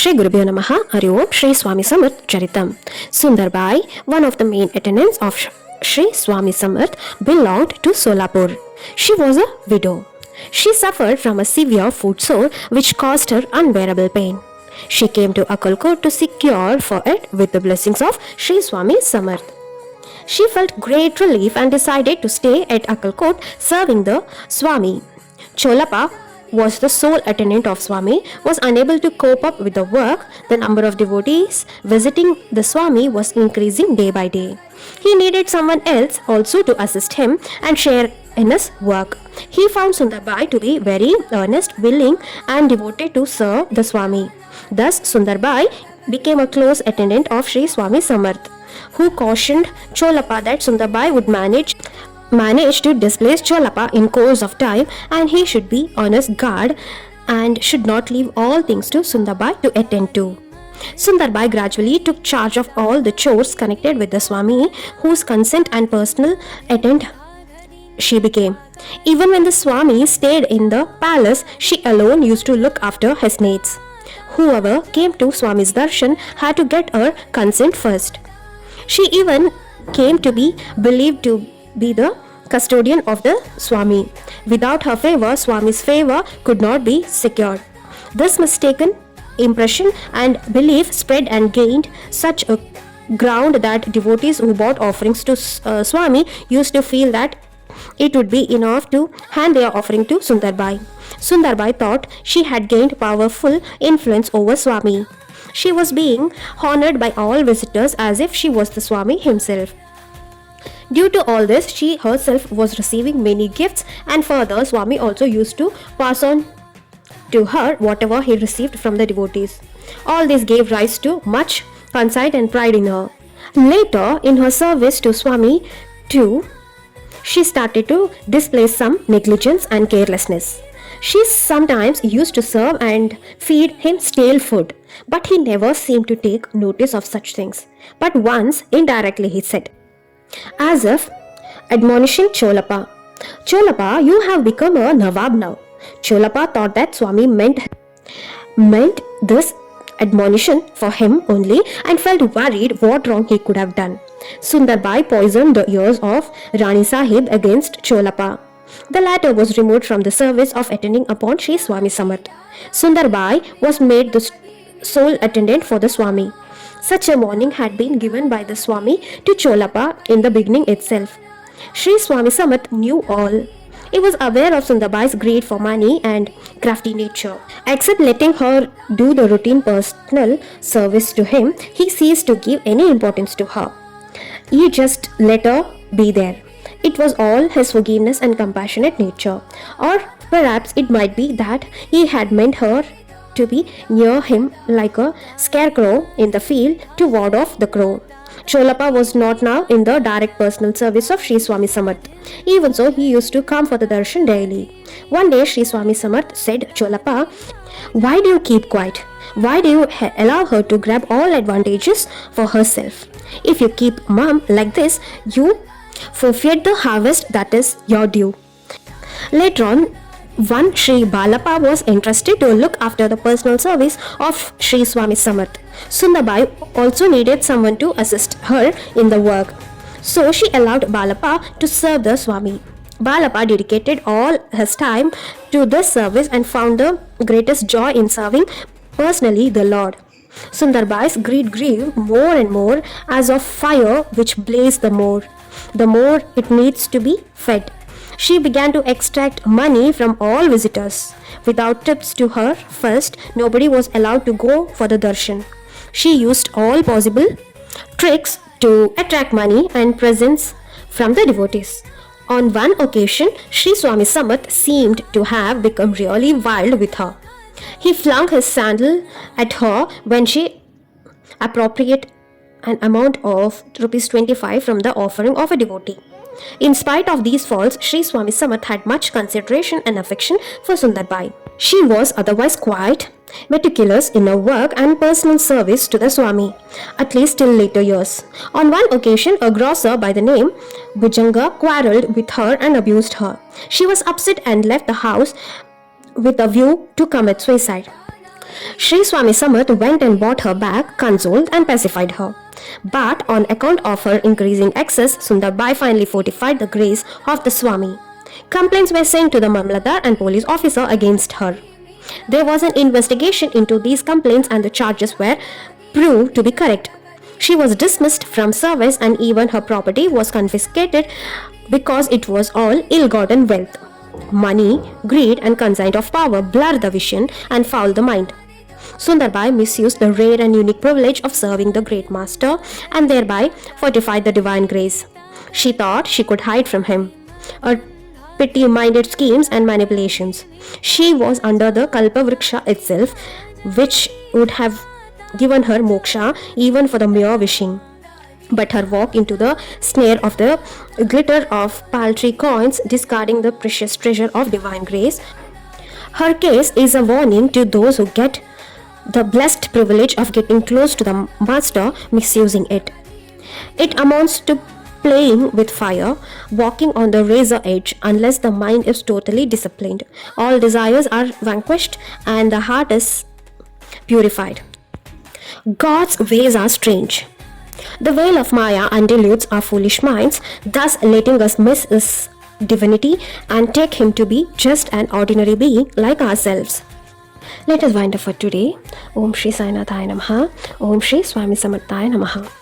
Shri Gurubhyo Namaha. Hari Om. Shri Swami Samarth charitham. Sundarbai, one of the main attendants of Shri Swami Samarth, belonged to Solapur. She was a widow. She suffered from a severe foot sore which caused her unbearable pain. She came to Akkalkot to seek cure for it with the blessings of Shri Swami Samarth. She felt great relief and decided to stay at Akkalkot serving the Swami. Cholapa was the sole attendant of Swami, was unable to cope up with the work. The number of devotees visiting the Swami was increasing day by day. He needed someone else also to assist him and share in his work. He found Sundarbai to be very earnest, willing and devoted to serve the Swami. Thus Sundarbai became a close attendant of Sri Swami Samarth, who cautioned Cholapa that Sundarbai would manage to displace Cholapa in course of time, and he should be on his guard and should not leave all things to Sundarbai to attend to. Sundarbai gradually took charge of all the chores connected with the Swami, whose consent and personal attendant she became. Even when the Swami stayed in the palace, she alone used to look after his needs. Whoever came to Swami's darshan had to get her consent first. She even came to be believed to be the custodian of the Swami. Without her favor, Swami's favor could not be secured. This mistaken impression and belief spread and gained such a ground that devotees who bought offerings to Swami used to feel that it would be enough to hand their offering to Sundarbai. Sundarbai thought she had gained powerful influence over Swami. She was being honored by all visitors as if she was the Swami himself. Due to all this, she herself was receiving many gifts, and further, Swami also used to pass on to her whatever he received from the devotees. All this gave rise to much conceit and pride in her. Later, in her service to Swami too, she started to display some negligence and carelessness. She sometimes used to serve and feed him stale food, but he never seemed to take notice of such things. But once, indirectly, he said, as if admonishing Cholapa, "Cholapa, you have become a Nawab now." Cholapa thought that Swami meant this admonition for him only and felt worried what wrong he could have done. Sundarbai poisoned the ears of Rani Sahib against Cholapa. The latter was removed from the service of attending upon Sri Swami Samarth. Sundarbai was made the sole attendant for the Swami. Such a warning had been given by the Swami to Cholapa in the beginning itself. Sri Swami Samarth knew all. He was aware of Sundarbai's greed for money and crafty nature. Except letting her do the routine personal service to him, he ceased to give any importance to her. He just let her be there. It was all his forgiveness and compassionate nature. Or perhaps it might be that he had meant her to be near him like a scarecrow in the field to ward off the crow. Cholapa was not now in the direct personal service of Sri Swami Samarth. Even so, he used to come for the darshan daily. One day, Sri Swami Samarth said, "Cholapa, why do you keep quiet? Why do you allow her to grab all advantages for herself? If you keep mum like this, you forfeit the harvest that is your due." Later on, one Sri Balappa was entrusted to look after the personal service of Sri Swami Samarth. Sundarbai also needed someone to assist her in the work, so she allowed Balappa to serve the Swami. Balappa dedicated all his time to this service and found the greatest joy in serving personally the Lord. Sundarbai's greed grew more and more as of fire which blazed the more it needs to be fed. She began to extract money from all visitors. Without tips to her first, nobody was allowed to go for the darshan. She used all possible tricks to attract money and presents from the devotees. On one occasion, Sri Swami Samarth seemed to have become really wild with her. He flung his sandal at her when she appropriated an amount of ₹25 from the offering of a devotee. In spite of these faults, Sri Swami Samarth had much consideration and affection for Sundarbai. She was otherwise quite meticulous in her work and personal service to the Swami, at least till later years. On one occasion, a grocer by the name Bhujanga quarrelled with her and abused her. She was upset and left the house with a view to commit suicide. Sri Swami Samarth went and brought her back, consoled and pacified her. But on account of her increasing excess, Sundarbai finally fortified the grace of the Swami. Complaints were sent to the Mamlatdar and police officer against her. There was an investigation into these complaints and the charges were proved to be correct. She was dismissed from service and even her property was confiscated because it was all ill-gotten wealth. Money, greed and conceit of power blur the vision and foul the mind. Sundarbai misused the rare and unique privilege of serving the great master and thereby fortified the divine grace. She thought she could hide from him her petty-minded schemes and manipulations. She was under the Kalpavriksha itself, which would have given her moksha even for the mere wishing. But her walk into the snare of the glitter of paltry coins, discarding the precious treasure of divine grace. Her case is a warning to those who get the blessed privilege of getting close to the master, misusing it. It amounts to playing with fire, walking on the razor edge unless the mind is totally disciplined. All desires are vanquished and the heart is purified. God's ways are strange. The veil of Maya undeludes our foolish minds, thus letting us miss His divinity and take Him to be just an ordinary being like ourselves. Let us wind up for today. Om Shri Sainathaya Namaha. Om Shri Swami Samarthaya Namaha.